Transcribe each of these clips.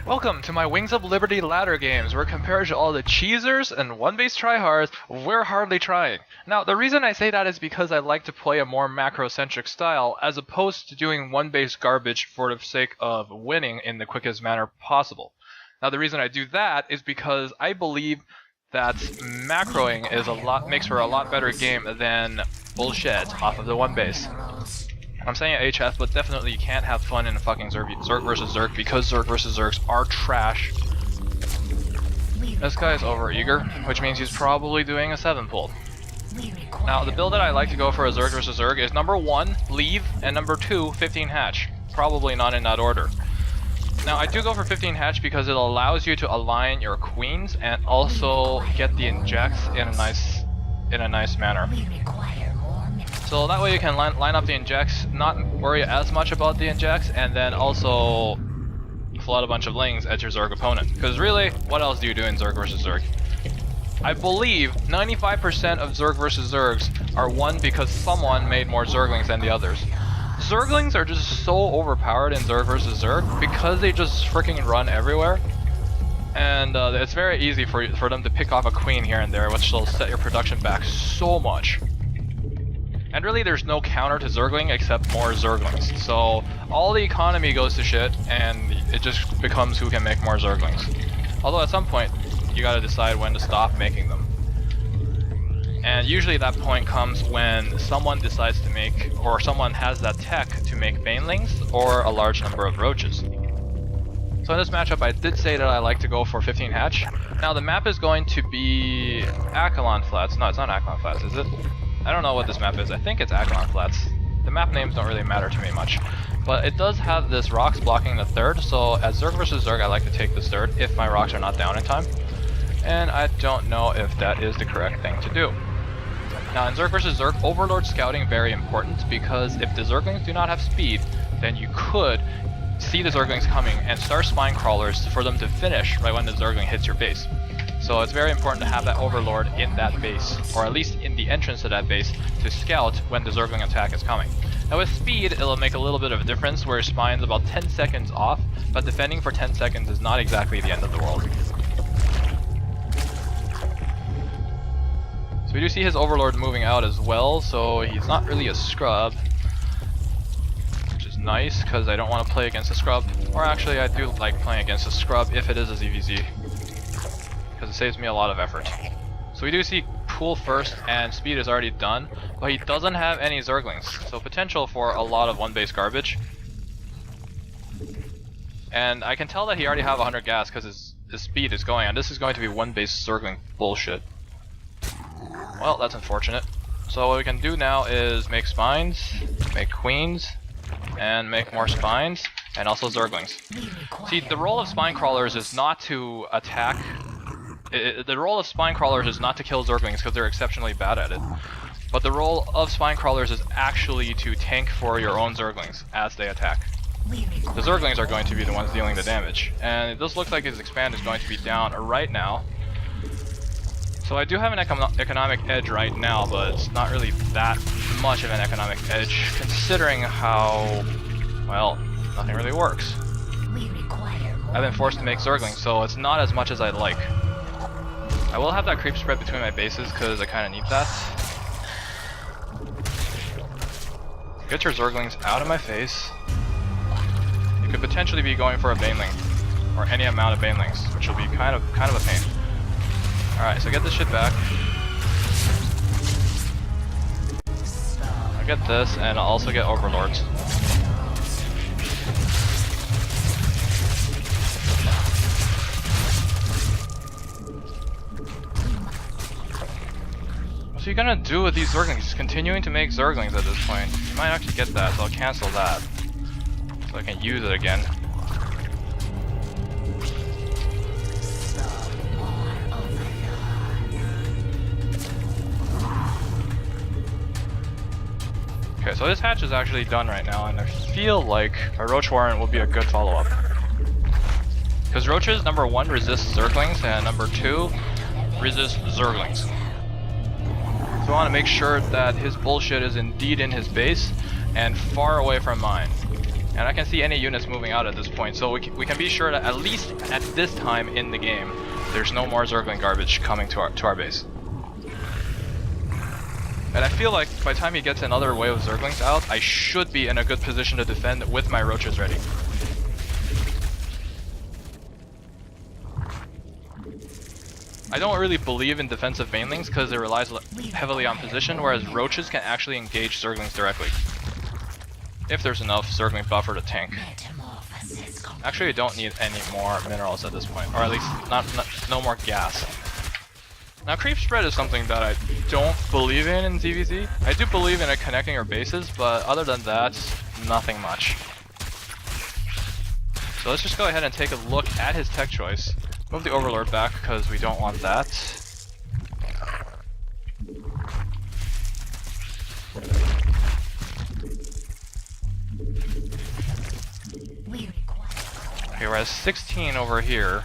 Welcome to my Wings of Liberty ladder games, where compared to all the cheesers and one-base tryhards, we're hardly trying. Now, the reason I say that is because I like to play a more macro-centric style, as opposed to doing one-base garbage for the sake of winning in the quickest manner possible. Now, the reason I do that is because I believe that macroing is makes for a lot better game than bullshit off of the one-base. I'm saying HF, but definitely you can't have fun in a fucking Zerg versus Zerg because Zerg versus Zergs are trash. This guy is overeager, which means he's probably doing a 7-pull. Now, the build that I like to go for a Zerg versus Zerg is number 1, leave, and number 2, 15 hatch. Probably not in that order. Now, I do go for 15 hatch because it allows you to align your queens and also get the injects in a nice manner. So that way you can line up the injects, not worry as much about the injects, and then also flood a bunch of lings at your Zerg opponent. Because really, what else do you do in Zerg versus Zerg? I believe 95% of Zerg versus Zergs are won because someone made more Zerglings than the others. Zerglings are just so overpowered in Zerg versus Zerg because they just freaking run everywhere. And it's very easy for them to pick off a queen here and there, which will set your production back so much. And really there's no counter to Zergling except more Zerglings. So all the economy goes to shit and it just becomes who can make more Zerglings. Although at some point you gotta decide when to stop making them. And usually that point comes when someone decides to make, or someone has that tech to make banelings or a large number of roaches. So in this matchup I did say that I like to go for 15 hatch. Now the map is going to be Akilon Flats. No, it's not Akilon Flats, is it? I don't know what this map is. I think it's Akilon Flats. The map names don't really matter to me much. But it does have this rocks blocking the third, so as Zerg versus Zerg I like to take this third if my rocks are not down in time. And I don't know if that is the correct thing to do. Now in Zerg versus Zerg, Overlord scouting very important because if the Zerglings do not have speed, then you could see the Zerglings coming and start spine crawlers for them to finish right when the Zergling hits your base. So it's very important to have that Overlord in that base, or at least in the entrance to that base, to scout when the Zergling attack is coming. Now with speed, it'll make a little bit of a difference where spine's about 10 seconds off, but defending for 10 seconds is not exactly the end of the world. So we do see his Overlord moving out as well, so he's not really a scrub. Which is nice, because I don't want to play against a scrub. Or actually, I do like playing against a scrub if it is a ZVZ. Because it saves me a lot of effort. So we do see pool first, and speed is already done, but he doesn't have any Zerglings, so potential for a lot of one-base garbage. And I can tell that he already have 100 gas because his speed is going, and this is going to be one-base Zergling bullshit. Well, that's unfortunate. So what we can do now is make spines, make queens, and make more spines, and also Zerglings. See, the role of spine crawlers is not to attack. The role of spine crawlers is not to kill Zerglings because they're exceptionally bad at it. But the role of spine crawlers is actually to tank for your own Zerglings as they attack. The Zerglings are going to be the ones dealing the damage. And it does look like his expand is going to be down right now. So I do have an economic edge right now, but it's not really that much of an economic edge considering how, well, nothing really works. I've been forced to make Zerglings, so it's not as much as I'd like. I will have that creep spread between my bases because I kind of need that. Get your Zerglings out of my face. You could potentially be going for a Baneling, or any amount of Banelings, which will be kind of a pain. Alright, so get this shit back. I'll get this, and I'll also get Overlords. What are you gonna do with these Zerglings? Just continuing to make Zerglings at this point. You might actually get that, so I'll cancel that. So I can use it again. Okay, so this hatch is actually done right now, and I feel like a Roach Warrant will be a good follow-up. Because Roaches, number 1, resist Zerglings, and number 2, resist Zerglings. So I want to make sure that his bullshit is indeed in his base, and far away from mine. And And I can see any units moving out at this point, so we can be sure that at least at this time in the game, there's no more Zergling garbage coming to our base. And I feel like by the time he gets another wave of Zerglings out, I should be in a good position to defend with my roaches ready. I don't really believe in defensive banelings because it relies heavily on position, whereas roaches can actually engage Zerglings directly. If there's enough Zergling buffer to tank. Actually, we don't need any more minerals at this point, or at least no more gas. Now, creep spread is something that I don't believe in ZVZ. I do believe in it connecting our bases, but other than that, nothing much. So let's just go ahead and take a look at his tech choice. Move the Overlord back because we don't want that. Okay, we're at 16 over here.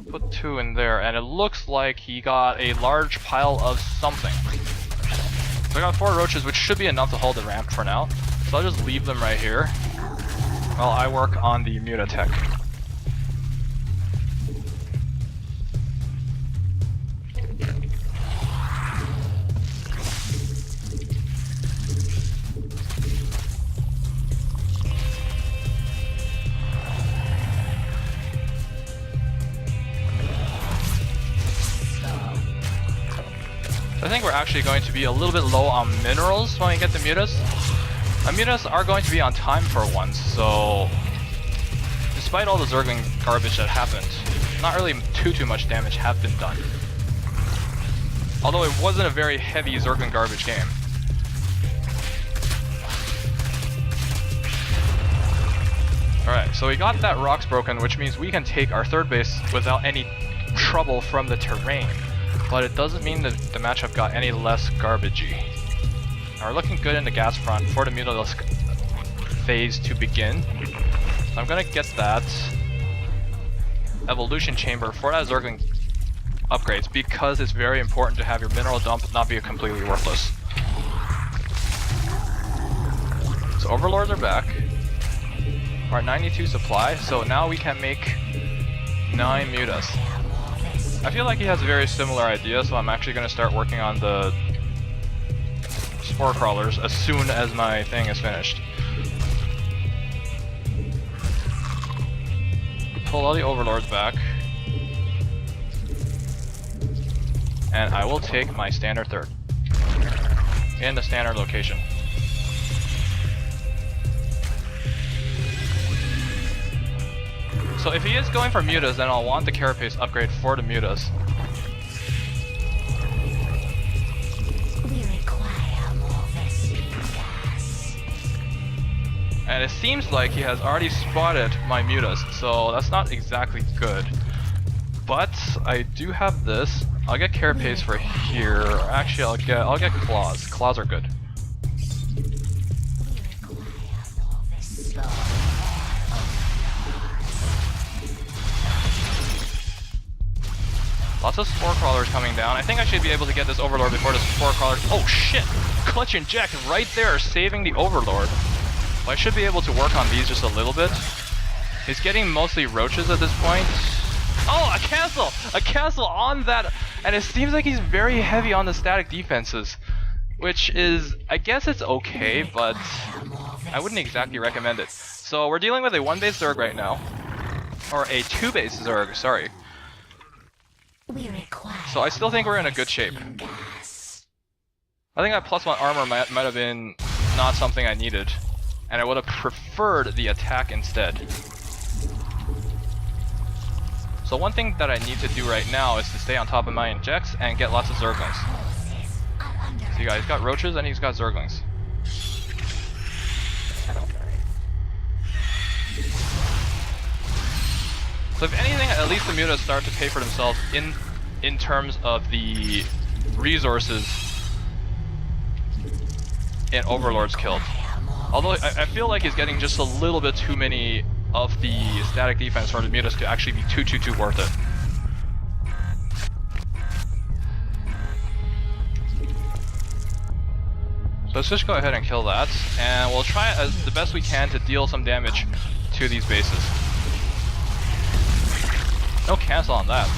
Put 2 in there, and it looks like he got a large pile of something. So I got 4 roaches, which should be enough to hold the ramp for now. So I'll just leave them right here while I work on the Muta tech. I think we're actually going to be a little bit low on minerals when we get the mutas. My mutas are going to be on time for once, so despite all the Zergling garbage that happened, not really too much damage have been done. Although it wasn't a very heavy Zergling garbage game. Alright, so we got that rocks broken, which means we can take our third base without any trouble from the terrain. But it doesn't mean that the matchup got any less garbagey. Now we're looking good in the gas front for the mutalisk phase to begin. So I'm gonna get that evolution chamber for that Zergling upgrades because it's very important to have your mineral dump not be completely worthless. So overlords are back. We're at 92 supply, so now we can make 9 mutas. I feel like he has a very similar idea, so I'm actually going to start working on the spore crawlers as soon as my thing is finished. Pull all the overlords back. And I will take my standard third in the standard location. So if he is going for mutas, then I'll want the carapace upgrade for the mutas. We require more Vespene gas. And it seems like he has already spotted my mutas, so that's not exactly good. But I do have this. I'll get carapace for here. Actually, I'll get claws. Claws are good. Lots of spore crawlers coming down. I think I should be able to get this overlord before the spore crawlers. Oh shit! Clutch and Jack right there saving the overlord. Well, I should be able to work on these just a little bit. He's getting mostly roaches at this point. Oh, a castle! A castle on that! And it seems like he's very heavy on the static defenses. Which is, I guess it's okay, but I wouldn't exactly recommend it. So we're dealing with a 1-base Zerg right now. Or a 2-base Zerg, sorry. So I still think we're in a good shape. I think that +1 armor might have been not something I needed. And I would have preferred the attack instead. So one thing that I need to do right now is to stay on top of my injects and get lots of Zerglings. See guys, he's got roaches and he's got Zerglings. So if anything, at least the mutas start to pay for themselves in terms of the resources and overlords killed. Although I feel like he's getting just a little bit too many of the static defense for the mutas to actually be too worth it. Let's just go ahead and kill that, and we'll try as the best we can to deal some damage to these bases. No cancel on that.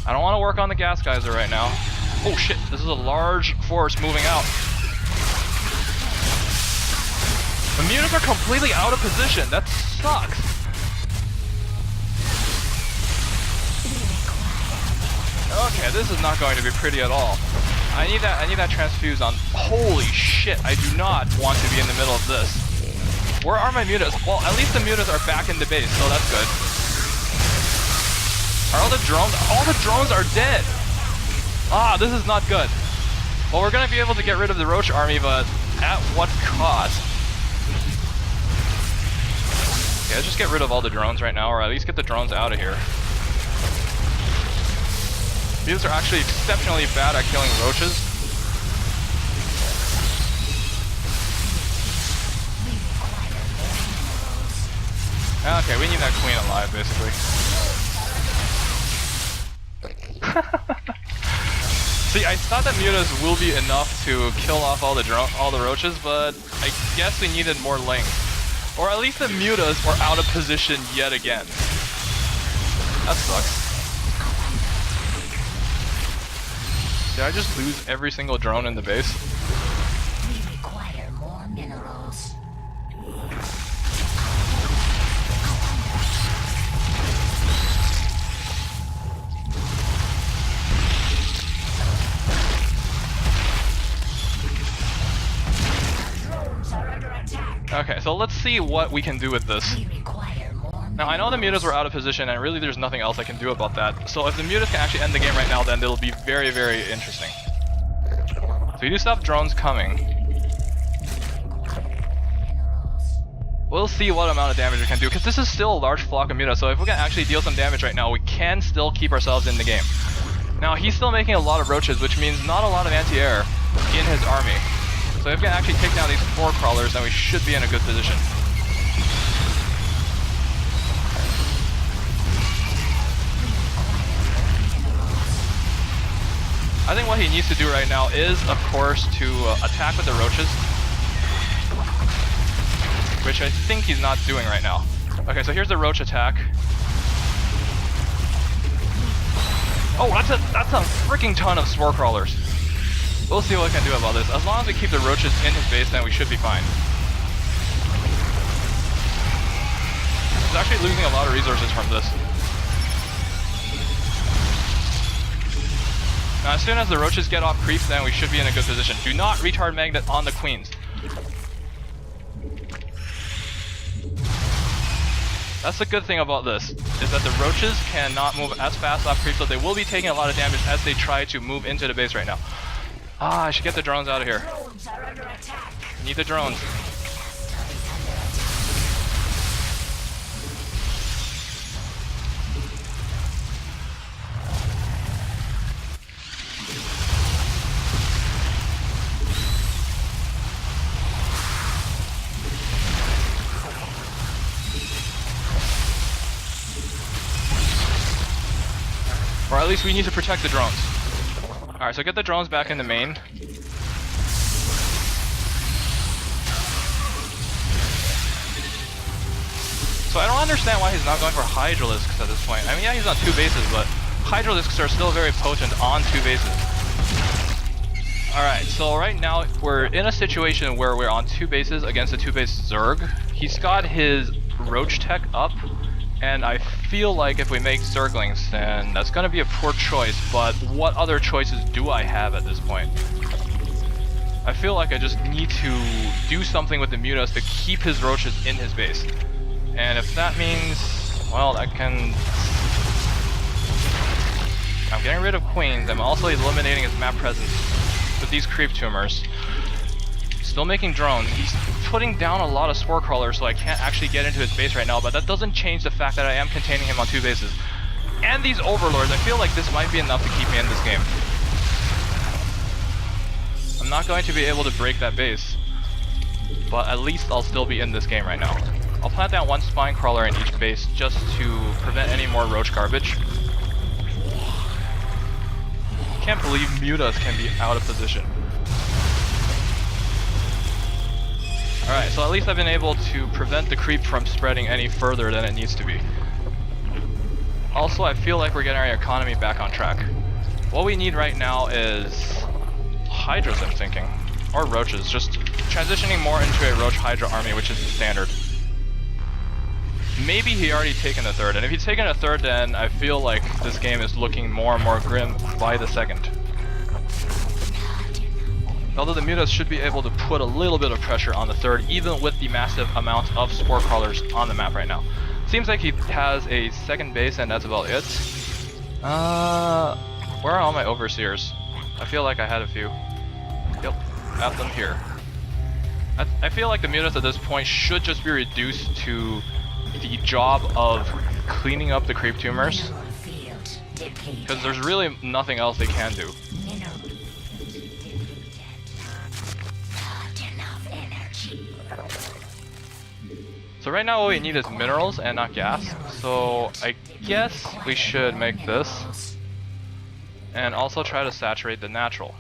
I don't want to work on the gas geyser right now. Oh shit, this is a large force moving out. The mutas are completely out of position. That sucks. Okay, this is not going to be pretty at all. I need that transfuse on. Holy shit, I do not want to be in the middle of this. Where are my mutas? Well, at least the mutas are back in the base, so that's good. Are all the drones? All the drones are dead! Ah, this is not good. Well, we're gonna be able to get rid of the roach army, but at what cost? Okay, let's just get rid of all the drones right now, or at least get the drones out of here. These are actually exceptionally bad at killing roaches. Okay, we need that queen alive, basically. See, I thought that mutas will be enough to kill off all the roaches, but I guess we needed more ling. Or at least the mutas were out of position yet again. That sucks. Did I just lose every single drone in the base? We require more minerals. Drones are under attack. Okay, so let's see what we can do with this. We require more minerals. Now, I know the mutas were out of position, and really there's nothing else I can do about that. So if the mutas can actually end the game right now, then it'll be very, very interesting. So we do still have drones coming. We'll see what amount of damage we can do, because this is still a large flock of mutas, so if we can actually deal some damage right now, we can still keep ourselves in the game. Now, he's still making a lot of roaches, which means not a lot of anti-air in his army. So if we can actually take down these 4 crawlers, then we should be in a good position. I think what he needs to do right now is, of course, to attack with the roaches. Which I think he's not doing right now. Okay, so here's the roach attack. Oh, that's a freaking ton of spore crawlers. We'll see what we can do about this. As long as we keep the roaches in his base, then we should be fine. He's actually losing a lot of resources from this. Now, as soon as the roaches get off creep, then we should be in a good position. Do not retard magnet on the queens. That's the good thing about this, is that the roaches cannot move as fast off creep, so they will be taking a lot of damage as they try to move into the base right now. Ah, I should get the drones out of here. Drones are under attack. Need the drones. Or at least we need to protect the drones. Alright, so get the drones back in the main. So I don't understand why he's not going for hydralisks at this point. I mean, yeah, he's on 2 bases, but hydralisks are still very potent on 2 bases. Alright, so right now we're in a situation where we're on 2 bases against a 2-base Zerg. He's got his roach tech up, and I feel like if we make Zerglings, then that's going to be a poor choice, but what other choices do I have at this point? I feel like I just need to do something with the mutas to keep his roaches in his base. And if that means, well, I can... I'm getting rid of queens, I'm also eliminating his map presence with these creep tumors. Still making drones. He's putting down a lot of spore crawlers, so I can't actually get into his base right now, but that doesn't change the fact that I am containing him on 2 bases. And these overlords, I feel like this might be enough to keep me in this game. I'm not going to be able to break that base, but at least I'll still be in this game right now. I'll plant down 1 spine crawler in each base just to prevent any more roach garbage. can't believe mutas can be out of position. Alright, so at least I've been able to prevent the creep from spreading any further than it needs to be. Also, I feel like we're getting our economy back on track. What we need right now is Hydras, I'm thinking. Or Roaches, just transitioning more into a Roach Hydra army, which is the standard. Maybe he already taken the third, and if he's taken a third, then I feel like this game is looking more and more grim by the second. Although the mutas should be able to put a little bit of pressure on the third, even with the massive amount of spore crawlers on the map right now. Seems like he has a second base and that's about it. Where are all my overseers? I feel like I had a few. Yep, have them here. I feel like the mutas at this point should just be reduced to the job of cleaning up the creep tumors. Because there's really nothing else they can do. So right now what we need is minerals and not gas, so I guess we should make this and also try to saturate the natural.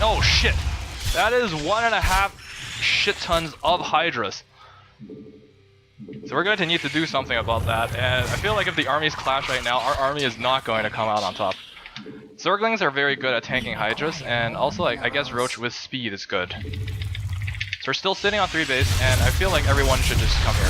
Oh shit! That is 1.5 shit tons of Hydras. So we're going to need to do something about that, and I feel like if the armies clash right now, our army is not going to come out on top. Zerglings are very good at tanking Hydras, and also I guess Roach with speed is good. So we're still sitting on 3 base, and I feel like everyone should just come here.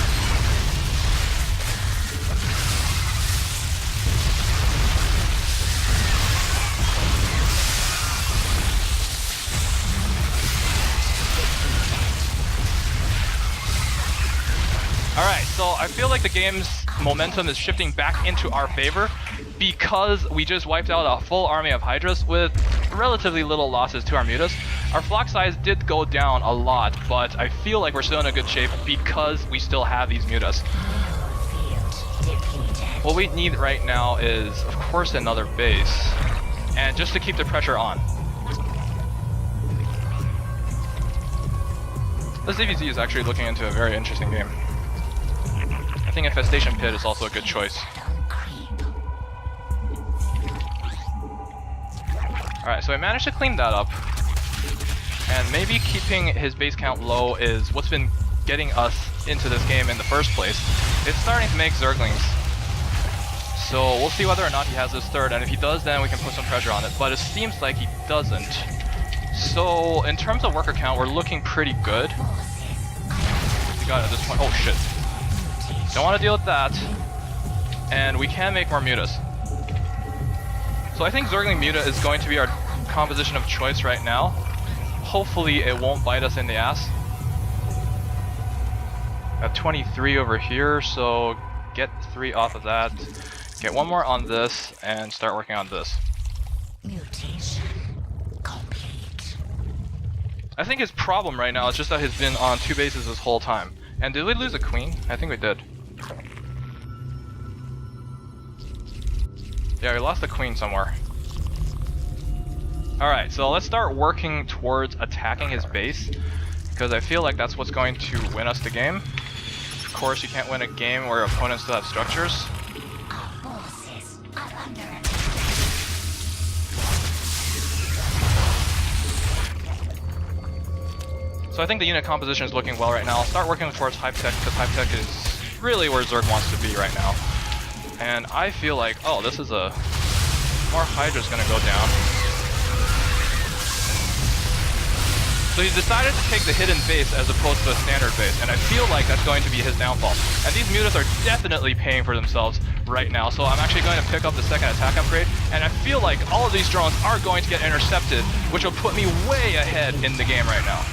Alright, so I feel like the game's momentum is shifting back into our favor because we just wiped out a full army of Hydras with relatively little losses to our mutas. Our flock size did go down a lot, but I feel like we're still in a good shape because we still have these mutas. What we need right now is, of course, another base, and just to keep the pressure on. This DBZ is actually looking into a very interesting game. I think Infestation Pit is also a good choice. Alright, so I managed to clean that up. And maybe keeping his base count low is what's been getting us into this game in the first place. It's starting to make Zerglings. So we'll see whether or not he has this third, and if he does, then we can put some pressure on it. But it seems like he doesn't. So in terms of worker count, we're looking pretty good. We got it at this point. Oh shit. Don't want to deal with that. And we can make more mutas. So I think Zergling Muta is going to be our composition of choice right now. Hopefully it won't bite us in the ass. Got 23 over here, so get 3 off of that. Get 1 more on this, and start working on this. Mutation complete. I think his problem right now is just that he's been on 2 bases this whole time. And did we lose a queen? I think we did. Yeah, we lost the queen somewhere. Alright, so let's start working towards attacking his base, because I feel like that's what's going to win us the game. Of course, you can't win a game where opponents still have structures. So I think the unit composition is looking well right now. I'll start working towards Hype Tech, because Hype Tech is really where Zerg wants to be right now. And I feel like, oh, this is a... more Hydra's gonna go down. So he decided to take the hidden base as opposed to a standard base, and I feel like that's going to be his downfall. And these mutas are definitely paying for themselves right now, so I'm actually going to pick up the second attack upgrade, and I feel like all of these drones are going to get intercepted, which will put me way ahead in the game right now.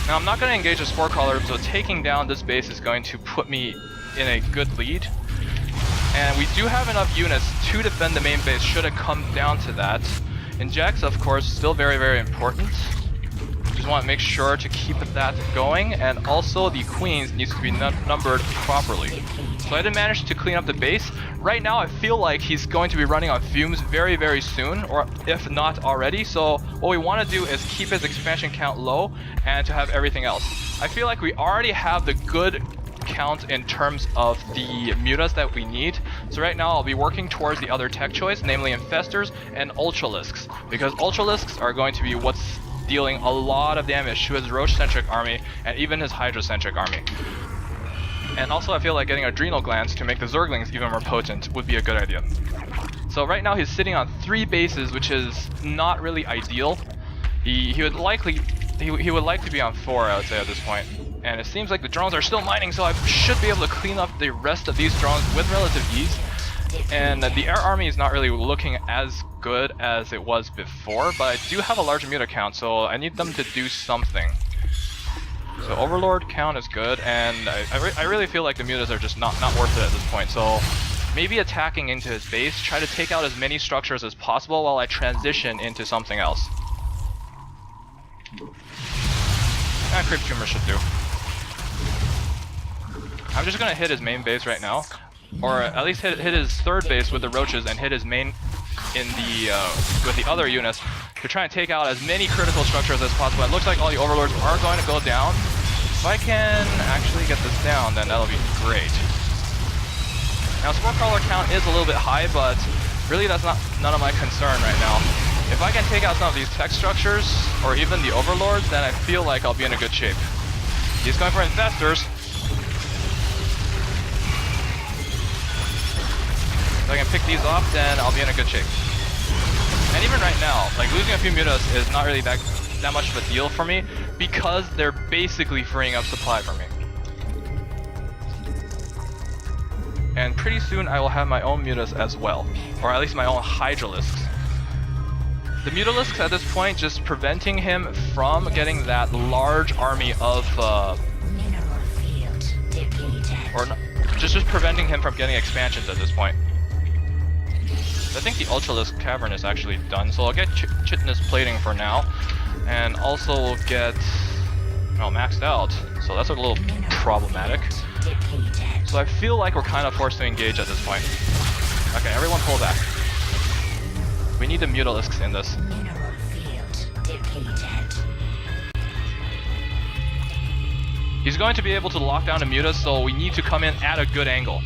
Now I'm not going to engage the spore crawler, so taking down this base is going to put me in a good lead. And we do have enough units to defend the main base should it come down to that. Injects, of course, still very, very important. Just want to make sure to keep that going, and also the queens needs to be numbered properly. So I did manage to clean up the base. Right now I feel like he's going to be running on fumes very, very soon, or if not already. So what we want to do is keep his expansion count low and to have everything else. I feel like we already have the good count in terms of the mutas that we need. So right now I'll be working towards the other tech choice, namely infestors and ultralisks, because ultralisks are going to be what's dealing a lot of damage to his roach-centric army and even his hydra-centric army. And also I feel like getting adrenal glands to make the zerglings even more potent would be a good idea. So right now he's sitting on 3 bases, which is not really ideal. He would like to be on 4, I would say, at this point. And it seems like the drones are still mining, so I should be able to clean up the rest of these drones with relative ease. And the air army is not really looking as good as it was before, but I do have a large muta count, so I need them to do something. So Overlord count is good, and I really feel like the mutas are just not worth it at this point. So maybe attacking into his base, try to take out as many structures as possible while I transition into something else. And Creep Tumor should do. I'm just gonna hit his main base right now, or at least hit his 3rd base with the roaches and hit his main in the with the other units to try and take out as many critical structures as possible. It looks like all the overlords are going to go down. If I can actually get this down, then that'll be great. Now Spore Crawler count is a little bit high, but really that's none of my concern right now. If I can take out some of these tech structures, or even the overlords, then I feel like I'll be in a good shape. He's going for infestors. If I can pick these off, then I'll be in a good shape. And even right now, like losing a few mutas is not really that much of a deal for me, because they're basically freeing up supply for me. And pretty soon I will have my own mutas as well, or at least my own hydralisks. The mutalisks at this point just preventing him from getting that large army of Mineral field depleted. or just preventing him from getting expansions at this point. I think the Ultralisk Cavern is actually done, so I'll get Chitinous Plating for now, and also we'll get maxed out, so that's a little problematic. So I feel like we're kind of forced to engage at this point. Okay, everyone pull back. We need the Mutalisks in this. Mineral field depleted. He's going to be able to lock down the mutas, so we need to come in at a good angle.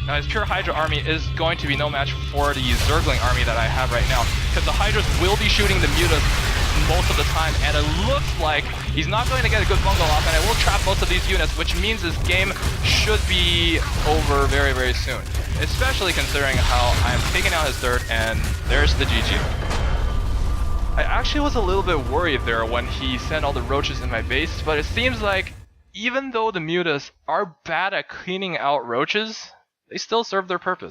Now his pure Hydra army is going to be no match for the Zergling army that I have right now, because the Hydras will be shooting the mutas most of the time, and it looks like he's not going to get a good bungle off, and it will trap most of these units, which means this game should be over very, very soon. Especially considering how I'm taking out his third, and there's the GG. I actually was a little bit worried there when he sent all the roaches in my base, but it seems like even though the mutas are bad at cleaning out roaches, they still serve their purpose.